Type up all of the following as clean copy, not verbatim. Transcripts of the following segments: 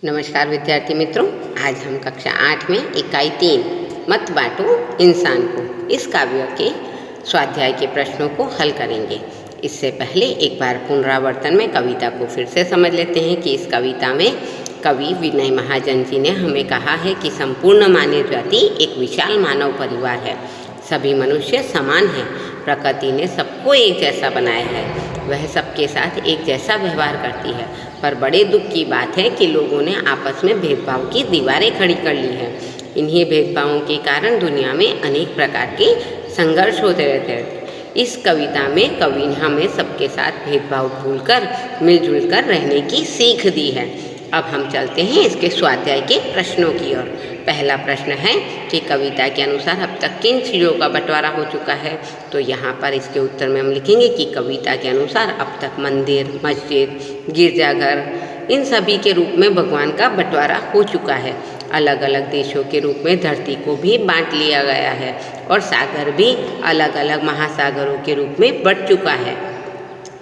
नमस्कार विद्यार्थी मित्रों, आज हम कक्षा 8 में इकाई 3 मत बांटो इंसान को इस काव्य के स्वाध्याय के प्रश्नों को हल करेंगे। इससे पहले एक बार पुनरावर्तन में कविता को फिर से समझ लेते हैं कि इस कविता में कवि विनय महाजन जी ने हमें कहा है कि संपूर्ण मानव जाति एक विशाल मानव परिवार है। सभी मनुष्य समान हैं। प्रकृति ने सबको एक जैसा बनाया है। वह सबके साथ एक जैसा व्यवहार करती है, पर बड़े दुख की बात है कि लोगों ने आपस में भेदभाव की दीवारें खड़ी कर ली हैं। इन्हीं भेदभावों के कारण दुनिया में अनेक प्रकार के संघर्ष होते रहते हैं। इस कविता में कवि ने हमें सबके साथ भेदभाव भूलकर मिलजुल कर रहने की सीख दी है। अब हम चलते हैं इसके स्वाध्याय के प्रश्नों की ओर। पहला प्रश्न है कि कविता के अनुसार अब तक किन चीज़ों का बंटवारा हो चुका है। तो यहाँ पर इसके उत्तर में हम लिखेंगे कि कविता के अनुसार अब तक मंदिर, मस्जिद, गिरजाघर इन सभी के रूप में भगवान का बंटवारा हो चुका है। अलग अलग देशों के रूप में धरती को भी बांट लिया गया है और सागर भी अलग अलग महासागरों के रूप में बंट चुका है।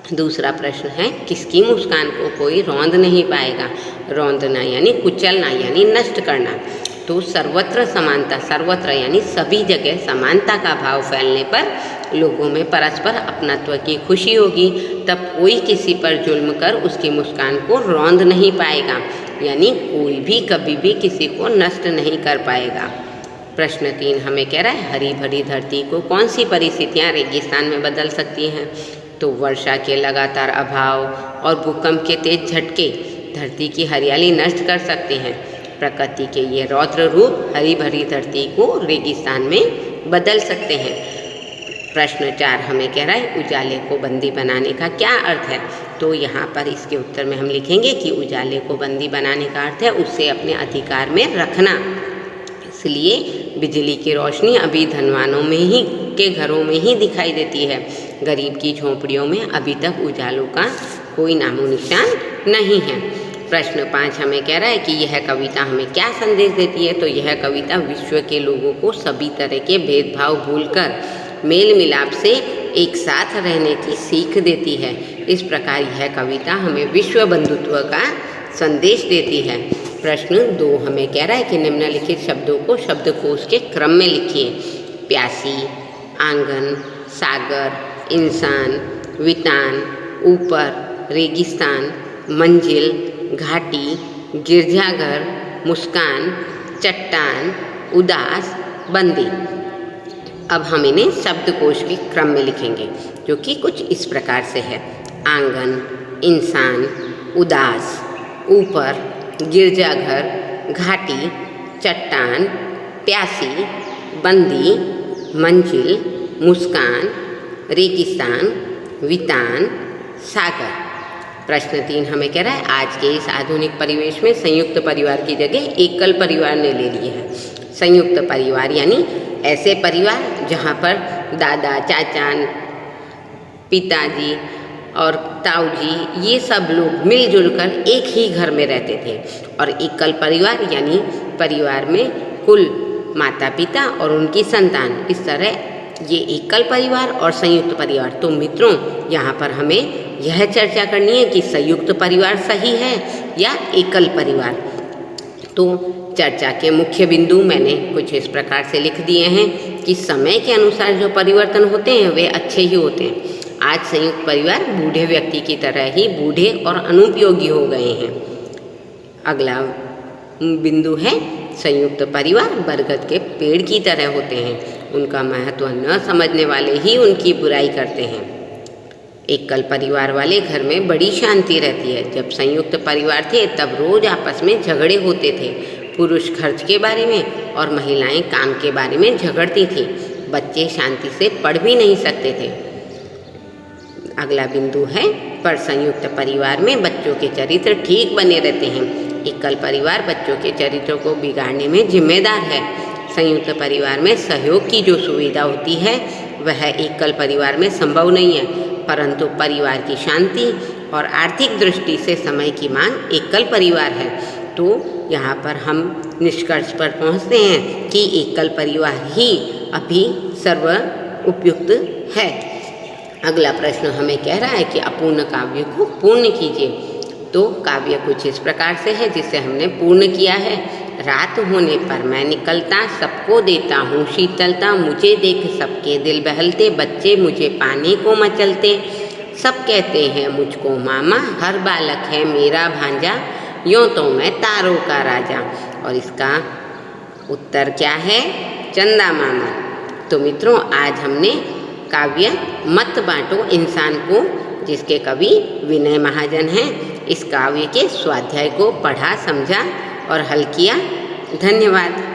दूसरा प्रश्न है किसकी मुस्कान को कोई रौंद नहीं पाएगा। रौंदना यानी कुचलना यानी नष्ट करना। तो सर्वत्र समानता, सर्वत्र यानी सभी जगह समानता का भाव फैलने पर लोगों में परस्पर अपनत्व की खुशी होगी। तब कोई किसी पर जुल्म कर उसकी मुस्कान को रौंद नहीं पाएगा, यानी कोई भी कभी भी किसी को नष्ट नहीं कर पाएगा। प्रश्न 3 हमें कह रहा है हरी भरी धरती को कौन सी परिस्थितियाँ रेगिस्तान में बदल सकती हैं। तो वर्षा के लगातार अभाव और भूकंप के तेज झटके धरती की हरियाली नष्ट कर सकते हैं। प्रकृति के ये रौद्र रूप हरी भरी धरती को रेगिस्तान में बदल सकते हैं। प्रश्न 4 हमें कह रहा है उजाले को बंदी बनाने का क्या अर्थ है। तो यहाँ पर इसके उत्तर में हम लिखेंगे कि उजाले को बंदी बनाने का अर्थ है उसे अपने अधिकार में रखना। इसलिए बिजली की रोशनी अभी धनवानों में ही के घरों में ही दिखाई देती है। गरीब की झोंपड़ियों में अभी तक उजालों का कोई नामो निशान नहीं है। प्रश्न 5 हमें कह रहा है कि यह कविता हमें क्या संदेश देती है। तो यह कविता विश्व के लोगों को सभी तरह के भेदभाव भूलकर मेल मिलाप से एक साथ रहने की सीख देती है। इस प्रकार यह कविता हमें विश्व बंधुत्व का संदेश देती है। प्रश्न 2 हमें कह रहा है कि निम्नलिखित शब्दों को शब्दकोश के क्रम में लिखिए। प्यासी, आंगन, सागर, इंसान, वितान, ऊपर, रेगिस्तान, मंजिल, घाटी, गिरजाघर, मुस्कान, चट्टान, उदास, बंदी। अब हम इन्हें शब्दकोश के क्रम में लिखेंगे जो कि कुछ इस प्रकार से है। आंगन, इंसान, उदास, ऊपर, गिरजाघर, घाटी, चट्टान, प्यासी, बंदी, मंजिल, मुस्कान, रेगिस्तान, वितान, सागर। प्रश्न 3 हमें कह रहा है आज के इस आधुनिक परिवेश में संयुक्त परिवार की जगह एकल परिवार ने ले ली है। संयुक्त परिवार यानी ऐसे परिवार जहाँ पर दादा, चाचा, पिताजी और ताऊ जी ये सब लोग मिलजुल कर एक ही घर में रहते थे। और एकल परिवार यानी परिवार में कुल माता पिता और उनकी संतान। इस तरह ये एकल परिवार और संयुक्त परिवार। तो मित्रों यहाँ पर हमें यह चर्चा करनी है कि संयुक्त परिवार सही है या एकल परिवार। तो चर्चा के मुख्य बिंदु मैंने कुछ इस प्रकार से लिख दिए हैं कि समय के अनुसार जो परिवर्तन होते हैं वे अच्छे ही होते हैं। आज संयुक्त परिवार बूढ़े व्यक्ति की तरह ही बूढ़े और अनुपयोगी हो गए हैं। अगला बिंदु है संयुक्त परिवार बरगद के पेड़ की तरह होते हैं। उनका महत्व न समझने वाले ही उनकी बुराई करते हैं। एकल परिवार वाले घर में बड़ी शांति रहती है। जब संयुक्त परिवार थे तब रोज आपस में झगड़े होते थे। पुरुष खर्च के बारे में और महिलाएं काम के बारे में झगड़ती थी। बच्चे शांति से पढ़ भी नहीं सकते थे। अगला बिंदु है पर संयुक्त परिवार में बच्चों के चरित्र ठीक बने रहते हैं। एकल परिवार बच्चों के चरित्रों को बिगाड़ने में जिम्मेदार है। संयुक्त परिवार में सहयोग की जो सुविधा होती है वह एकल परिवार में संभव नहीं है, परंतु परिवार की शांति और आर्थिक दृष्टि से समय की मांग एकल परिवार है। तो यहाँ पर हम निष्कर्ष पर पहुँचते हैं कि एकल परिवार ही अभी सर्व उपयुक्त है। अगला प्रश्न हमें कह रहा है कि अपूर्ण काव्य को पूर्ण कीजिए। तो काव्य कुछ इस प्रकार से है जिसे हमने पूर्ण किया है। रात होने पर मैं निकलता, सबको देता हूँ शीतलता, मुझे देख सबके दिल बहलते, बच्चे मुझे पाने को मचलते, सब कहते हैं मुझको मामा, हर बालक है मेरा भांजा, यूँ तो मैं तारों का राजा। और इसका उत्तर क्या है? चंदा मामा। तो मित्रों, आज हमने काव्य मत बांटो इंसान को, जिसके कवि विनय महाजन हैं, इस काव्य के स्वाध्याय को पढ़ा, समझा और हल किया। धन्यवाद।